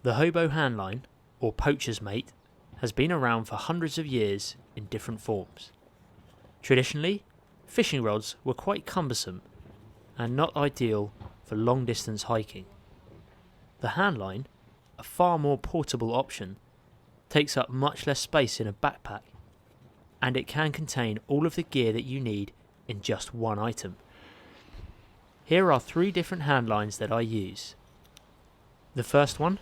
The Hobo handline, or poacher's mate, has been around for hundreds of years in different forms. Traditionally, fishing rods were quite cumbersome and not ideal for long distance hiking. The handline, a far more portable option, takes up much less space in a backpack, and it can contain all of the gear that you need in just one item. Here are 3 different handlines that I use. The first one,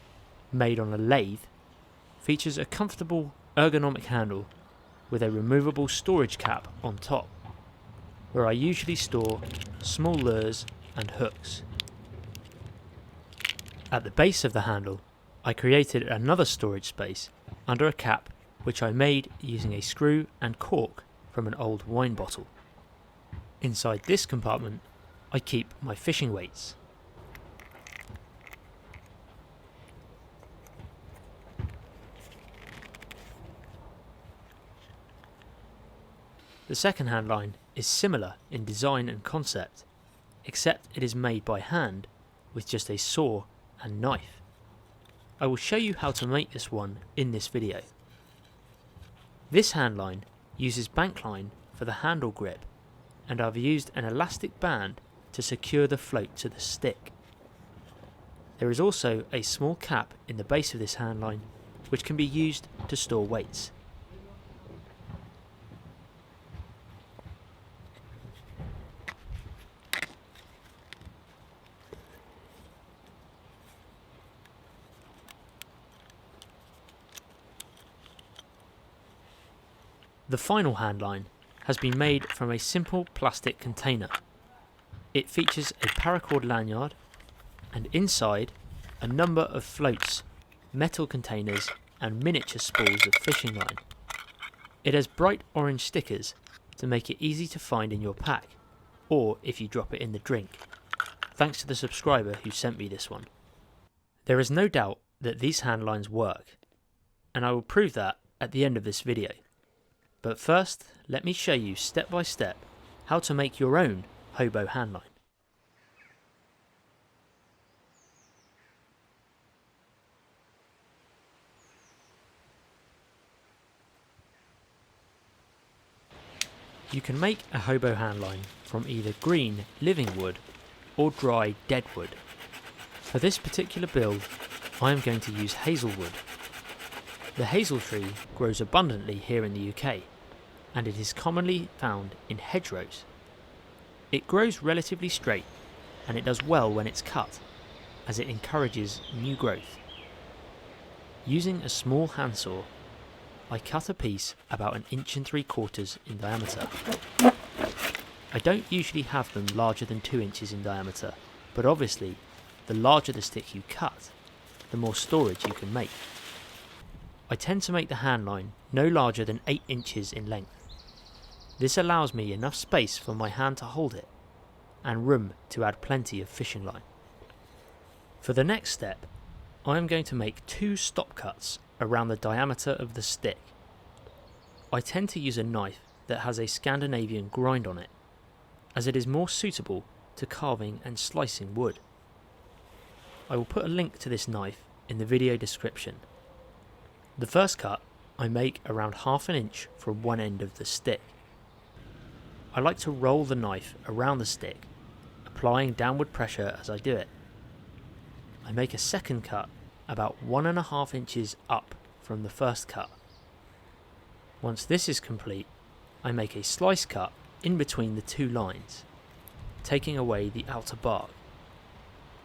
made on a lathe, features a comfortable ergonomic handle with a removable storage cap on top, where I usually store small lures and hooks. At the base of the handle, I created another storage space under a cap which I made using a screw and cork from an old wine bottle. Inside this compartment, I keep my fishing weights. The second handline is similar in design and concept, except it is made by hand with just a saw and knife. I will show you how to make this one in this video. This handline uses bankline for the handle grip, and I've used an elastic band to secure the float to the stick. There is also a small cap in the base of this handline which can be used to store weights. The final handline has been made from a simple plastic container. It features a paracord lanyard and inside a number of floats, metal containers and miniature spools of fishing line. It has bright orange stickers to make it easy to find in your pack, or if you drop it in the drink, thanks to the subscriber who sent me this one. There is no doubt that these handlines work, and I will prove that at the end of this video. But first, let me show you step by step how to make your own Hobo handline. You can make a Hobo handline from either green living wood or dry dead wood. For this particular build, I am going to use hazelwood. The hazel tree grows abundantly here in the UK, and it is commonly found in hedgerows. It grows relatively straight, and it does well when it's cut, as it encourages new growth. Using a small handsaw, I cut a piece about 1 3/4 in diameter. I don't usually have them larger than 2 inches in diameter, but obviously, the larger the stick you cut, the more storage you can make. I tend to make the handline no larger than 8 inches in length. This allows me enough space for my hand to hold it, and room to add plenty of fishing line. For the next step, I am going to make 2 stop cuts around the diameter of the stick. I tend to use a knife that has a Scandinavian grind on it, as it is more suitable to carving and slicing wood. I will put a link to this knife in the video description. The first cut I make around 1/2 inch from one end of the stick. I like to roll the knife around the stick, applying downward pressure as I do it. I make a second cut about 1.5 inches up from the first cut. Once this is complete, I make a slice cut in between the 2 lines, taking away the outer bark.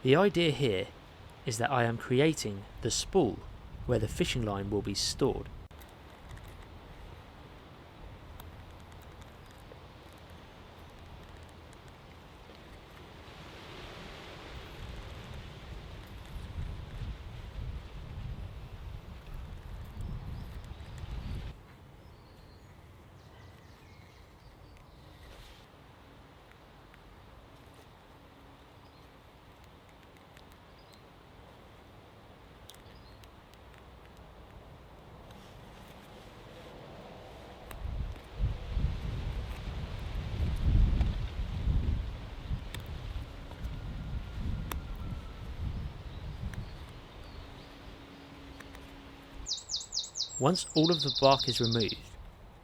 The idea here is that I am creating the spool where the fishing line will be stored. Once all of the bark is removed,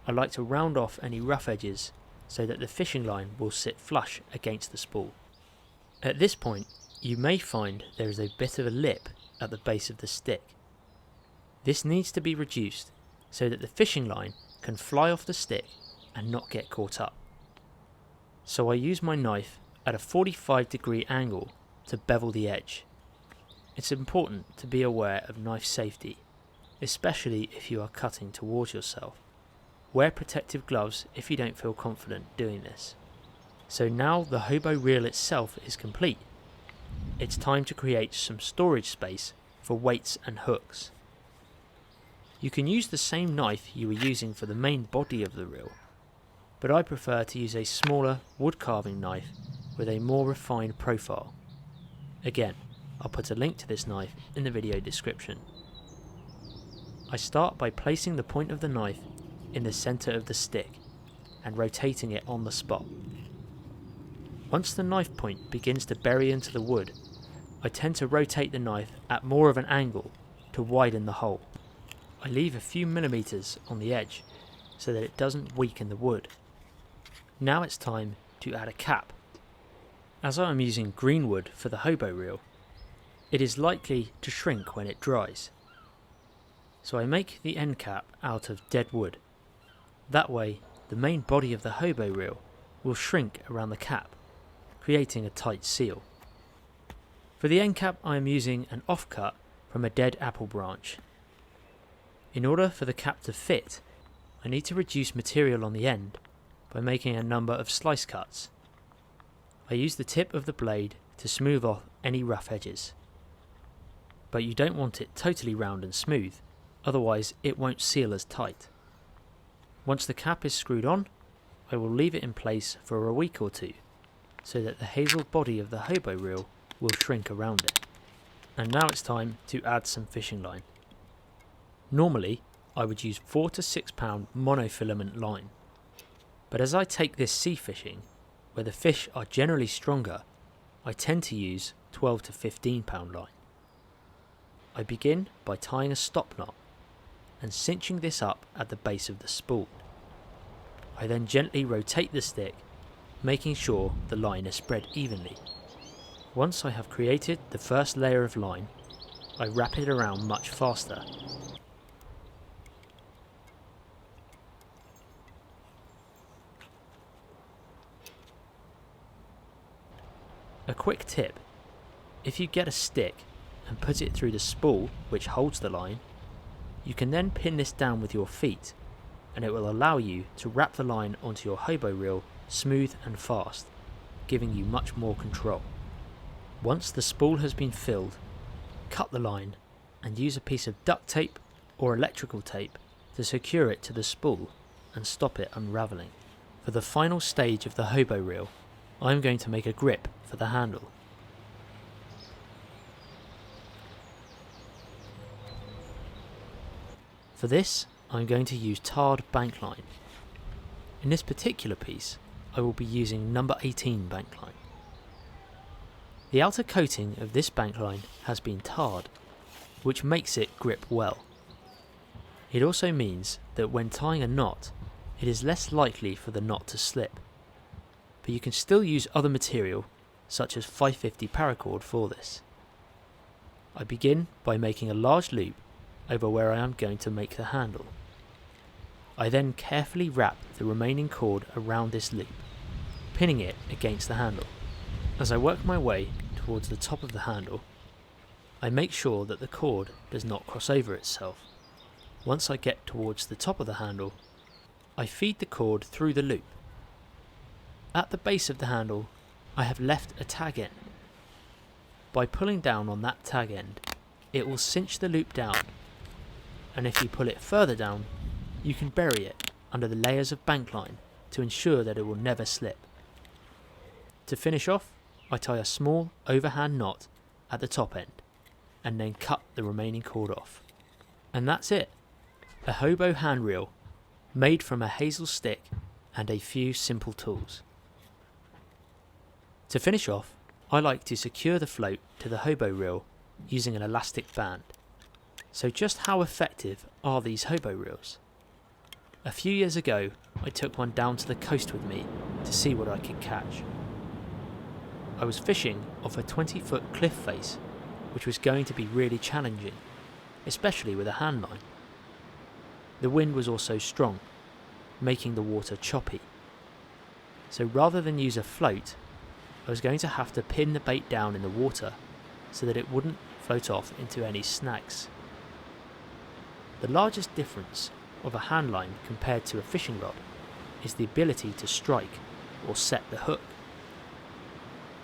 I like to round off any rough edges so that the fishing line will sit flush against the spool. At this point, you may find there is a bit of a lip at the base of the stick. This needs to be reduced so that the fishing line can fly off the stick and not get caught up. So I use my knife at a 45-degree angle to bevel the edge. It's important to be aware of knife safety, especially if you are cutting towards yourself. Wear protective gloves if you don't feel confident doing this. So now the hobo reel itself is complete. It's time to create some storage space for weights and hooks. You can use the same knife you were using for the main body of the reel, but I prefer to use a smaller wood carving knife with a more refined profile. Again, I'll put a link to this knife in the video description. I start by placing the point of the knife in the centre of the stick and rotating it on the spot. Once the knife point begins to bury into the wood, I tend to rotate the knife at more of an angle to widen the hole. I leave a few millimeters on the edge so that it doesn't weaken the wood. Now it's time to add a cap. As I am using green wood for the hobo reel, it is likely to shrink when it dries. So I make the end cap out of dead wood. That way, the main body of the hobo reel will shrink around the cap, creating a tight seal. For the end cap, I am using an offcut from a dead apple branch. In order for the cap to fit, I need to reduce material on the end by making a number of slice cuts. I use the tip of the blade to smooth off any rough edges. But you don't want it totally round and smooth, otherwise it won't seal as tight. Once the cap is screwed on, I will leave it in place for a week or two, so that the hazel body of the hobo reel will shrink around it. And now it's time to add some fishing line. Normally, I would use 4 to 6 pound monofilament line, but as I take this sea fishing, where the fish are generally stronger, I tend to use 12 to 15 pound line. I begin by tying a stop knot and cinching this up at the base of the spool. I then gently rotate the stick, making sure the line is spread evenly. Once I have created the first layer of line, I wrap it around much faster. A quick tip: if you get a stick and put it through the spool which holds the line, you can then pin this down with your feet, and it will allow you to wrap the line onto your hobo reel smooth and fast, giving you much more control. Once the spool has been filled, cut the line and use a piece of duct tape or electrical tape to secure it to the spool and stop it unravelling. For the final stage of the hobo reel, I am going to make a grip for the handle. For this, I'm going to use tarred bank line. In this particular piece, I will be using number 18 bank line. The outer coating of this bank line has been tarred, which makes it grip well. It also means that when tying a knot, it is less likely for the knot to slip. But you can still use other material, such as 550 paracord for this. I begin by making a large loop over where I am going to make the handle. I then carefully wrap the remaining cord around this loop, pinning it against the handle. As I work my way towards the top of the handle, I make sure that the cord does not cross over itself. Once I get towards the top of the handle, I feed the cord through the loop. At the base of the handle, I have left a tag end. By pulling down on that tag end, it will cinch the loop down, and if you pull it further down, you can bury it under the layers of bank line to ensure that it will never slip. To finish off, I tie a small overhand knot at the top end, and then cut the remaining cord off. And that's it, a hobo hand reel made from a hazel stick and a few simple tools. To finish off, I like to secure the float to the hobo reel using an elastic band. So just how effective are these hobo reels? A few years ago, I took one down to the coast with me to see what I could catch. I was fishing off a 20-foot cliff face, which was going to be really challenging, especially with a handline. The wind was also strong, making the water choppy. So rather than use a float, I was going to have to pin the bait down in the water so that it wouldn't float off into any snags. The largest difference of a handline compared to a fishing rod is the ability to strike or set the hook.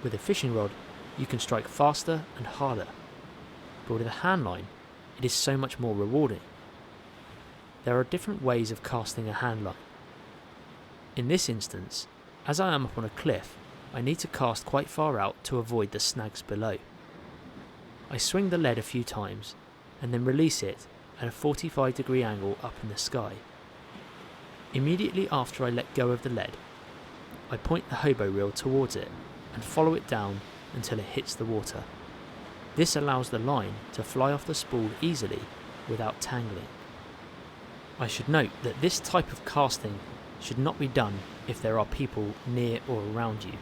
With a fishing rod, you can strike faster and harder, but with a handline, it is so much more rewarding. There are different ways of casting a handline. In this instance, as I am up on a cliff, I need to cast quite far out to avoid the snags below. I swing the lead a few times and then release it at a 45-degree angle up in the sky. Immediately after I let go of the lead, I point the hobo reel towards it and follow it down until it hits the water. This allows the line to fly off the spool easily without tangling. I should note that this type of casting should not be done if there are people near or around you.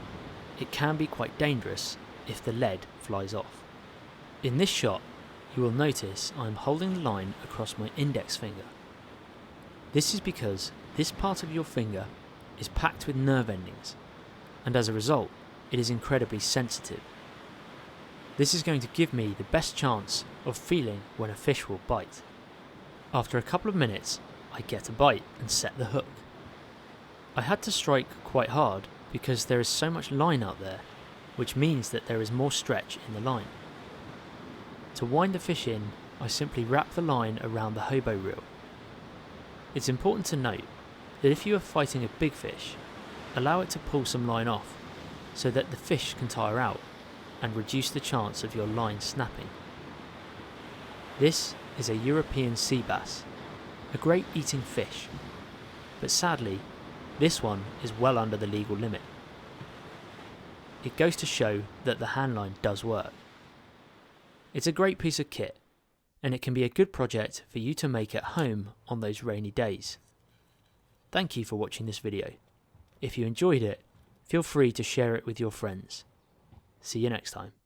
It can be quite dangerous if the lead flies off. In this shot, you will notice I am holding the line across my index finger. This is because this part of your finger is packed with nerve endings, and as a result, it is incredibly sensitive. This is going to give me the best chance of feeling when a fish will bite. After a couple of minutes, I get a bite and set the hook. I had to strike quite hard because there is so much line out there, which means that there is more stretch in the line. To wind the fish in, I simply wrap the line around the hobo reel. It's important to note that if you are fighting a big fish, allow it to pull some line off so that the fish can tire out and reduce the chance of your line snapping. This is a European sea bass, a great eating fish, but sadly, this one is well under the legal limit. It goes to show that the handline does work. It's a great piece of kit, and it can be a good project for you to make at home on those rainy days. Thank you for watching this video. If you enjoyed it, feel free to share it with your friends. See you next time.